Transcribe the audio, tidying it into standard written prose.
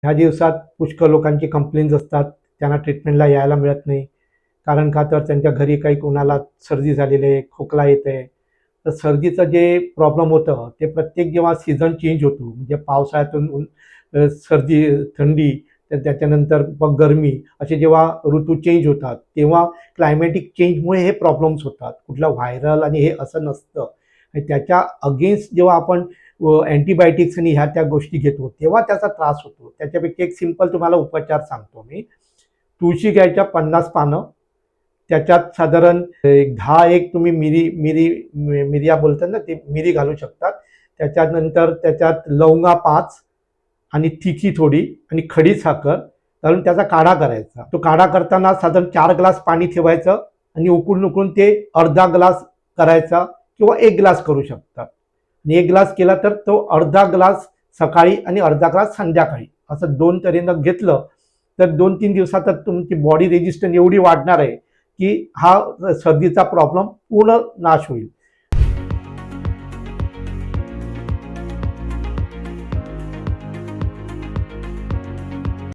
ह्या दिवसात पुष्कळ लोकांची कंप्लेंट्स असतात, त्यांना ट्रीटमेंटला यायला मिळत नाही. कारण का तर त्यांच्या घरी काही कोणाला सर्दी झालेली आहे, खोकला येत आहे. तर सर्दीचं जे प्रॉब्लेम होतं ते प्रत्येक जेव्हा सीझन चेंज होतो, म्हणजे पावसाळ्यातून सर्दी, थंडी, तर त्याच्यानंतर मग गरमी, असे जेव्हा ऋतू चेंज होतात तेव्हा क्लायमॅटिक चेंजमुळे हे प्रॉब्लेम्स होतात. कुठलं व्हायरल आणि हे असं नसतं. आणि त्याच्या अगेन्स्ट जेव्हा आपण अँटीबायोटिक्स आणि ह्या त्या गोष्टी घेतो तेव्हा त्याचा त्रास होतो. त्याच्यापैकी एक सिंपल तुम्हाला उपचार सांगतो मी. तुळशी घ्यायच्या 50 पानं, त्याच्यात साधारण एक 10 एक तुम्ही मिरिया बोलतात ना, ते मिरी घालू शकतात. त्याच्यानंतर त्याच्यात लवंगा 5 आणि तिखी थोडी आणि खडी साखर घालून त्याचा काढा करायचा. तो काढा करताना साधारण 4 ग्लास पाणी ठेवायचं आणि उकळून उकळून ते अर्धा ग्लास करायचा किंवा 1 ग्लास करू शकता. आणि 1 ग्लास केला तर तो अर्धा ग्लास सकाळी आणि अर्धा ग्लास संध्याकाळी, असं 2 तऱ्हेनं घेतलं तर 2-3 दिवसातच तुमची बॉडी रेजिस्टन्स एवढी वाढणार आहे की हा सर्दीचा प्रॉब्लेम पूर्ण नाश होईल.